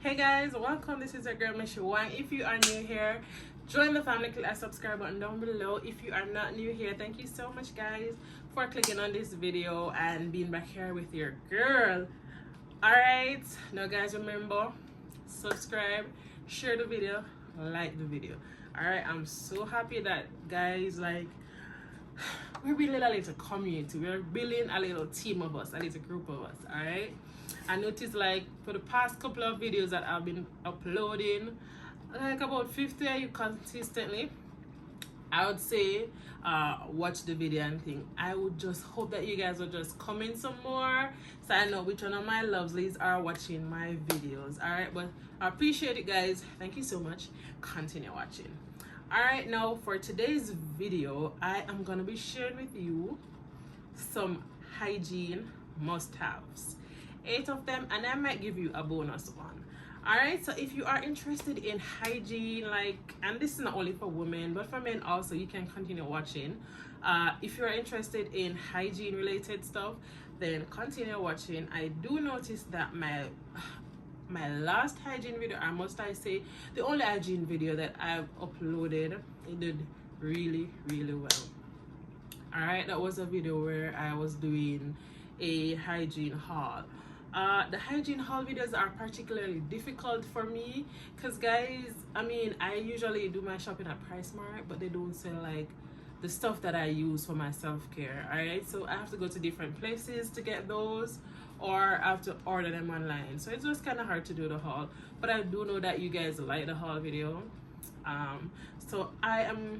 Hey guys, welcome. This is your girl Miss Wang. If you are new here, join the family, click that subscribe button down below. If you are not new here, thank you so much guys for clicking on this video and being back here with your girl. Alright, now guys, remember, subscribe, share the video, like the video. Alright, I'm so happy that guys, like, we're building a little community, we're building a little team of us, a little group of us. Alright, I noticed like for the past couple of videos that I've been uploading, like about 50 of you consistently. I would say watch the video and think. I would just hope that you guys will just comment some more so I know which one of my lovelies are watching my videos. Alright, but I appreciate it guys, thank you so much, continue watching. Alright, now for today's video I am gonna be sharing with you some hygiene must-haves, 8 of them, and I might give you a bonus one. Alright, so if you are interested in hygiene, like, and this is not only for women but for men also, you can continue watching. If you are interested in hygiene related stuff, then continue watching. I do notice that my last hygiene video, or must I say the only hygiene video that I've uploaded, it did really well. Alright, that was a video where I was doing a hygiene haul. The hygiene haul videos are particularly difficult for me because guys, I mean, I usually do my shopping at PriceMart, but they don't sell like the stuff that I use for my self-care. Alright, so I have to go to different places to get those, or I have to order them online, so it's just kind of hard to do the haul. But I do know that you guys like the haul video, so I'm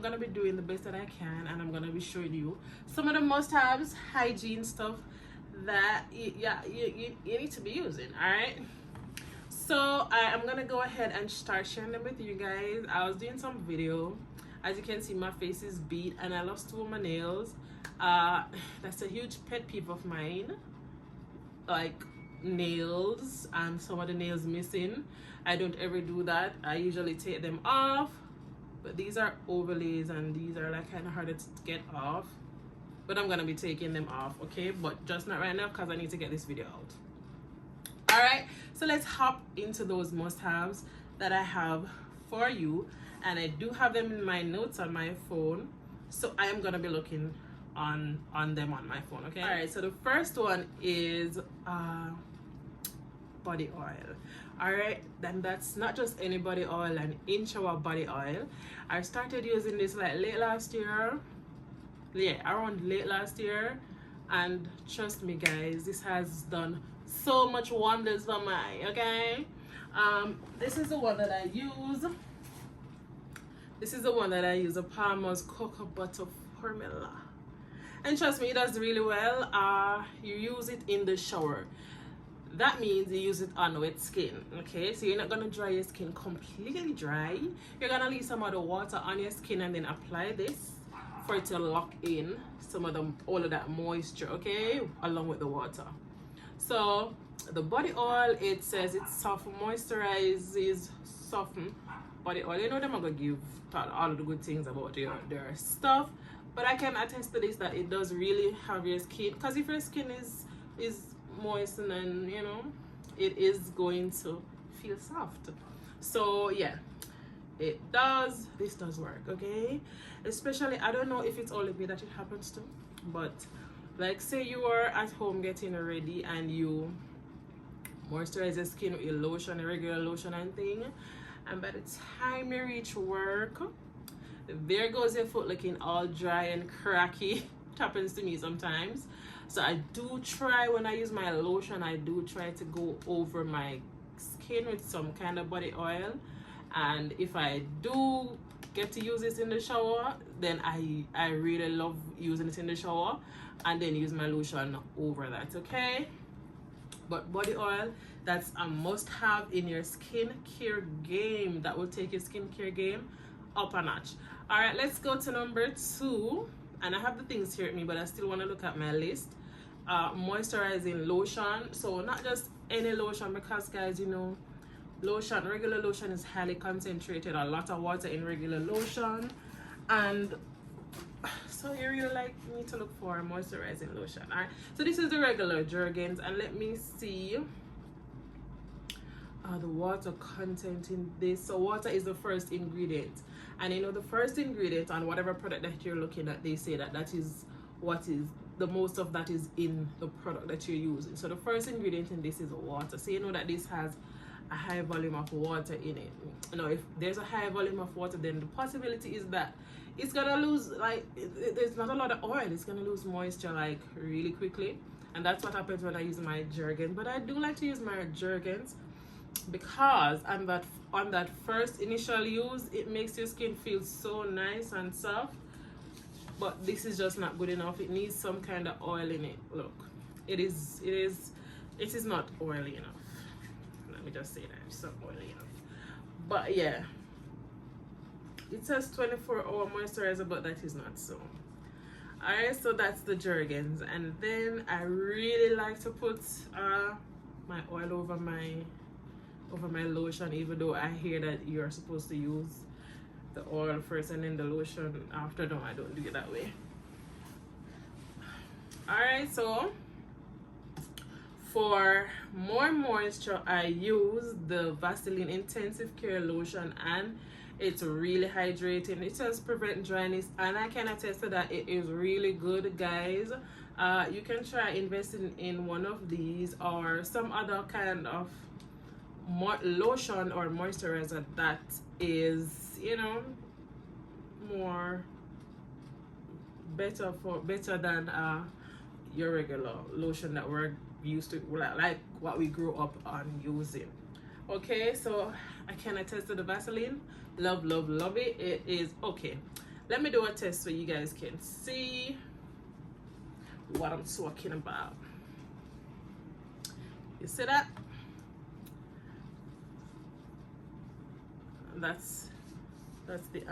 gonna be doing the best that I can, and I'm gonna be showing you some of the must-haves hygiene stuff that you need to be using. All right, so I'm gonna go ahead and start sharing them with you guys. I was doing some video. As you can see, my face is beat and I lost 2 of my nails. That's a huge pet peeve of mine, like nails and some of the nails missing. I don't ever do that. I usually take them off, but these are overlays and these are like kind of harder to get off, but I'm gonna be taking them off, okay? But just not right now because I need to get this video out. All right, so let's hop into those must-haves that I have for you, and I do have them in my notes on my phone, so I am gonna be looking on them on my phone, okay? All right, so the first one is body oil. All right, then that's not just any body oil, an in-shower body oil. I started using this like late last year, around late last year, and trust me guys, this has done so much wonders for me, okay? This is the one that I use. This is the one that I use, a Palmer's Cocoa Butter Formula, and trust me, it does really well. You use it in the shower. That means you use it on wet skin, okay? So you're not gonna dry your skin completely dry. You're gonna leave some of the water on your skin and then apply this for it to lock in some of all of that moisture, okay, along with the water. So the body oil, it says it's soft, moisturizes, soften body oil. You know them are gonna give all of the good things about their stuff, but I can attest to this, that it does really have your skin, because if your skin is moist, and then you know it is going to feel soft. So yeah, this does work, okay? Especially, I don't know if it's only me that it happens to, but like say you are at home getting ready and you moisturize your skin with your lotion, a regular lotion and thing, and by the time you reach work, there goes your foot looking all dry and cracky. It happens to me sometimes. So I do try, when I use my lotion, I do try to go over my skin with some kind of body oil, and if I do get to use this in the shower, then I really love using it in the shower and then use my lotion over that, okay? But body oil, that's a must-have in your skincare game. That will take your skincare game up a notch. All right, let's go to number 2, and I have the things here at me, but I still want to look at my list. Moisturizing lotion. So not just any lotion, because guys, you know, lotion, regular lotion is highly concentrated, a lot of water in regular lotion, and so you really like need to look for moisturizing lotion. All right, so this is the regular Jergens, and let me see the water content in this. So water is the first ingredient, and you know the first ingredient on whatever product that you're looking at, they say that that is what is the most of that is in the product that you're using. So the first ingredient in this is water, so you know that this has a high volume of water in it. You know, if there's a high volume of water, then the possibility is that it's gonna lose, like, there's not a lot of oil, it's gonna lose moisture like really quickly. And that's what happens when I use my Jergens. But I do like to use my Jergens because on that first initial use, it makes your skin feel so nice and soft. But this is just not good enough. It needs some kind of oil in it. Look, it is not oily enough. Let me just say that it's not oily enough. But yeah, it says 24-hour moisturizer, but that is not so. Alright, so that's the Jergens. And then I really like to put my oil over my lotion, even though I hear that you're supposed to use the oil first and then the lotion after. No, I don't do it that way. Alright, so for more moisture, I use the Vaseline Intensive Care Lotion, and it's really hydrating. It says prevent dryness, and I can attest to that. It is really good, guys. You can try investing in one of these or some other kind of lotion or moisturizer that is, you know, more better than your regular lotion that we're used to, like what we grew up on using. Okay, so I can attest to the Vaseline. Love it. It is okay. Let me do a test so you guys can see what I'm talking about. You see that? That's the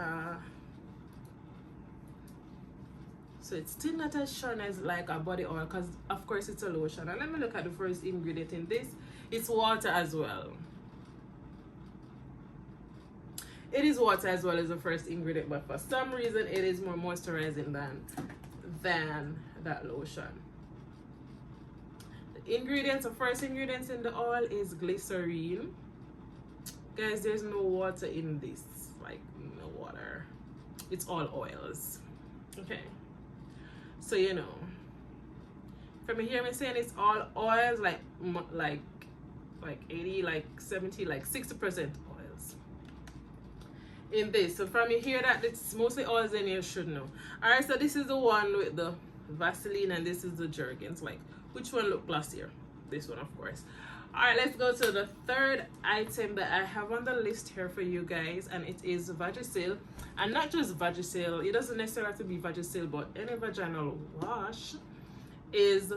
so it's still not as shiny as like a body oil, because of course it's a lotion. And let me look at the first ingredient in this. It's water as well. It is water as well as the first ingredient, but for some reason it is more moisturizing than that lotion. The ingredients, the first ingredients in the oil is glycerine. Guys, there's no water in this, like no water. It's all oils. Okay, so you know, from you hear me saying it's all oils, like 80, like 70, like 60% oils in this. So from you hear that it's mostly oils, then you should know. All right, so this is the one with the Vaseline, and this is the Jergens. Like, which one looked glossier? This one, of course. All right, let's go to the third item that I have on the list here for you guys, and it is Vagisil. And not just Vagisil, it doesn't necessarily have to be Vagisil, but any vaginal wash is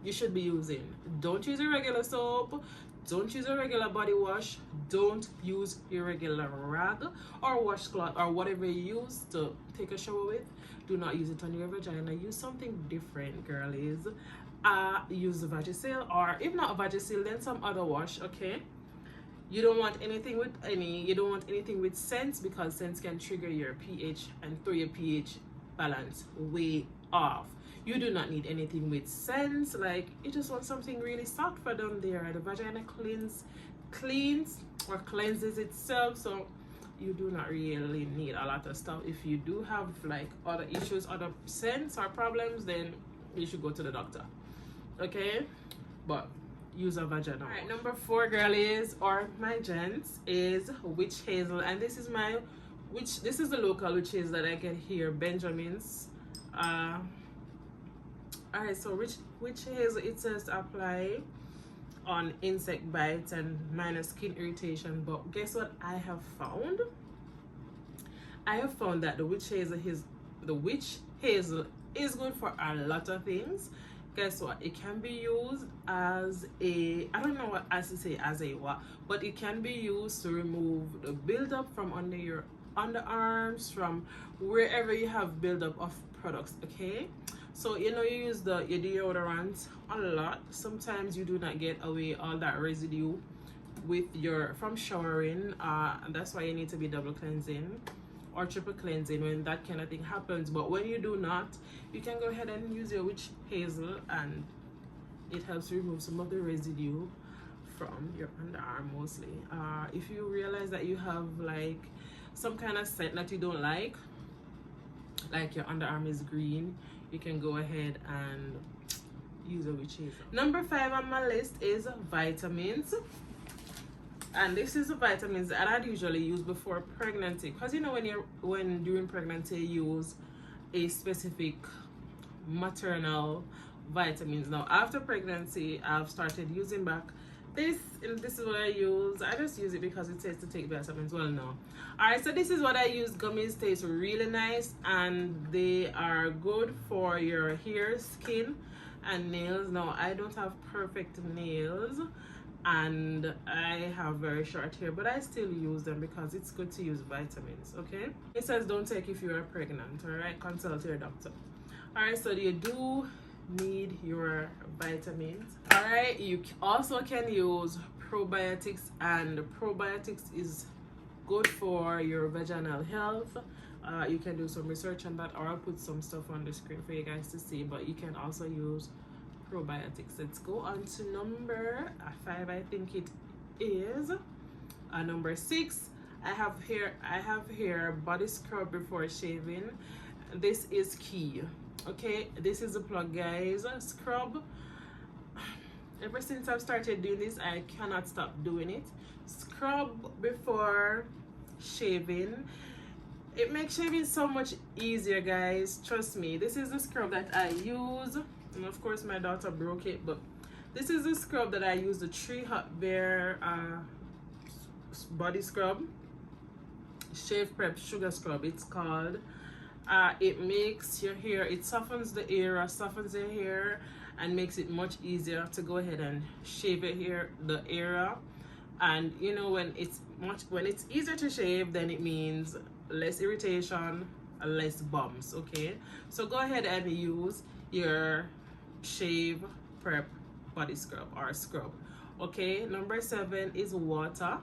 you should be using. Don't use a regular soap, don't use a regular body wash, don't use your regular rag or washcloth or whatever you use to take a shower with. Do not use it on your vagina. Use something different, girlies. Use the Vagisil, or if not Vagisil, then some other wash. Okay, you don't want anything with scents, because scents can trigger your pH and throw your pH balance way off. You do not need anything with scents. Like, you just want something really soft for down there. The vagina cleans or cleanses itself, so you do not really need a lot of stuff. If you do have like other issues, other scents or problems, then you should go to the doctor. Okay, but use a vaginal. All right, number 4, girlies, or my gents, is witch hazel, and this is the local witch hazel that I get here, Benjamin's. All right, so witch hazel, it says to apply on insect bites and minor skin irritation, but guess what I have found? I have found that the witch hazel is good for a lot of things. Guess what? It can be used as a, I don't know what as to say as a what, but it can be used to remove the buildup from under your underarms, from wherever you have buildup of products. Okay, so you know, you use your deodorant a lot. Sometimes you do not get away all that residue from showering, and that's why you need to be double cleansing or triple cleansing when that kind of thing happens. But when you do not, you can go ahead and use your witch hazel, and it helps remove some of the residue from your underarm mostly. If you realize that you have like some kind of scent that you don't like your underarm is green, you can go ahead and use a witch hazel. Number 5 on my list is vitamins. And this is the vitamins that I'd usually use before pregnancy, because you know when during pregnancy you use a specific maternal vitamins. Now after pregnancy I've started using back this, and this is what I use. I just use it because it says to take vitamins. Well, no. Alright, so this is what I use. Gummies taste really nice and they are good for your hair, skin and nails. Now I don't have perfect nails and I have very short hair, but I still use them because it's good to use vitamins. Okay, it says don't take if you are pregnant. All right, consult your doctor. All right, so you do need your vitamins. All right, you also can use probiotics, and probiotics is good for your vaginal health. You can do some research on that, or I'll put some stuff on the screen for you guys to see, but you can also use probiotics. Let's go on to number 5. I think it is number 6. I have here body scrub before shaving. This is key. Okay, this is the plug, guys. Scrub. Ever since I've started doing this, I cannot stop doing it. Scrub before shaving. It makes shaving so much easier, guys. Trust me. This is the scrub that I use. And of course my daughter broke it, but this is the scrub that I use, the Tree Hot Bear body scrub, shave prep sugar scrub it's called. It makes your hair, it softens the area, softens your hair and makes it much easier to go ahead and shave your hair, the area. And you know, when it's easier to shave, then it means less irritation, less bumps. Okay, so go ahead and use your shave prep body scrub or scrub. Okay, number 7 is water.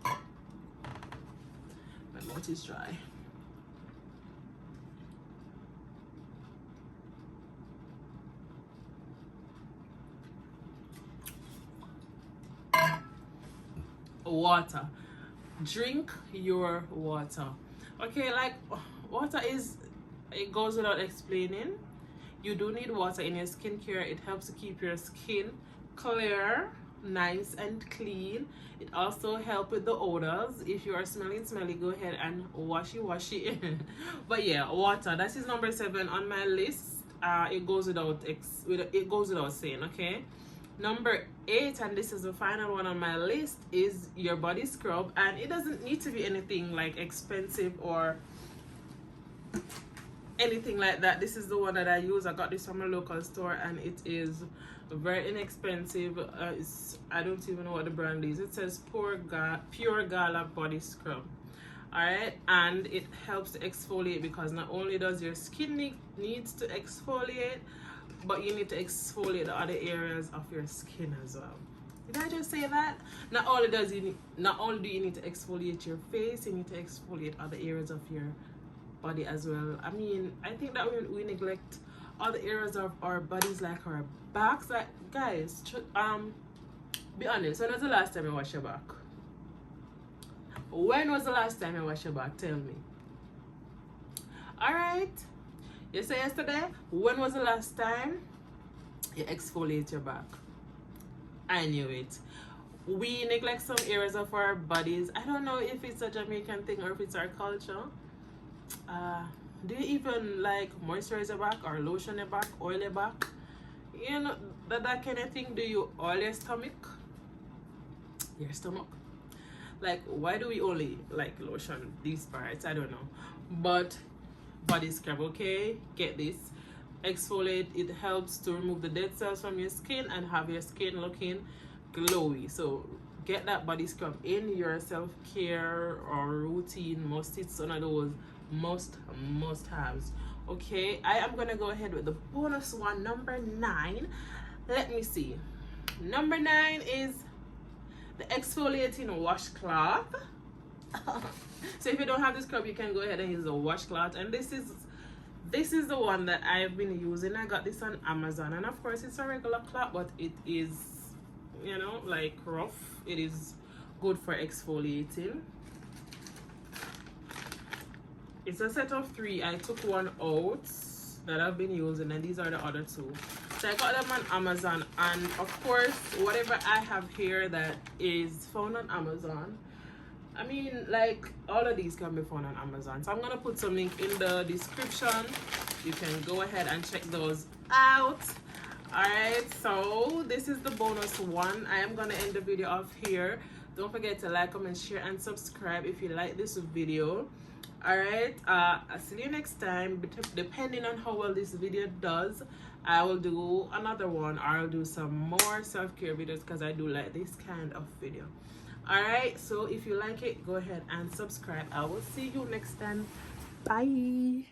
My mouth is dry. Water. Drink your water. Okay, like water is, it goes without explaining. You do need water in your skincare. It helps to keep your skin clear, nice and clean. It also helps with the odors. If you are smelly, go ahead and wash it. But yeah, water, that is number 7 on my list. It goes without saying. Okay, number 8, and this is the final one on my list, is your body scrub. And it doesn't need to be anything like expensive or anything like that. This is the one that I use. I got this from a local store and it is very inexpensive. I don't even know what the brand is. It says Pure Gala body scrub. Alright, and it helps to exfoliate, because not only does your skin needs to exfoliate, but you need to exfoliate the other areas of your skin as well. Did I just say that? Not only do you need to exfoliate your face, you need to exfoliate other areas of your body as well. I mean, I think that we neglect other areas of our bodies, like our backs. Like, guys, be honest, when was the last time you washed your back? When was the last time you washed your back? Tell me. Alright, you say yesterday. When was the last time you exfoliate your back? I knew it. We neglect some areas of our bodies. I don't know if it's a Jamaican thing or if it's our culture. Do you even like moisturize your back or lotion your back, oil your back? You know, that kind of thing. Do you oil your stomach? Like, why do we only like lotion these parts? I don't know. But body scrub, okay? Get this. Exfoliate. It helps to remove the dead cells from your skin and have your skin looking glowy. So get that body scrub in your self-care or routine. It's one of those must-haves. Okay, I am gonna go ahead with the bonus one, number 9. Let me see. Number 9 is the exfoliating washcloth. So if you don't have the scrub, you can go ahead and use the washcloth. And this is the one that I've been using. I got this on Amazon, and of course it's a regular cloth, but it is you know, like rough. It is good for exfoliating. It's a set of 3. I took one out that I've been using, and these are the other 2. So I got them on Amazon, and of course whatever I have here that is found on Amazon, I mean, like, all of these can be found on Amazon. So I'm gonna put some link in the description. You can go ahead and check those out. Alright, so this is the bonus one. I am gonna end the video off here. Don't forget to like, comment, share, and subscribe if you like this video. Alright, I'll see you next time. Depending on how well this video does, I will do another one, or I'll do some more self-care videos, because I do like this kind of video. Alright, so if you like it, go ahead and subscribe. I will see you next time. Bye.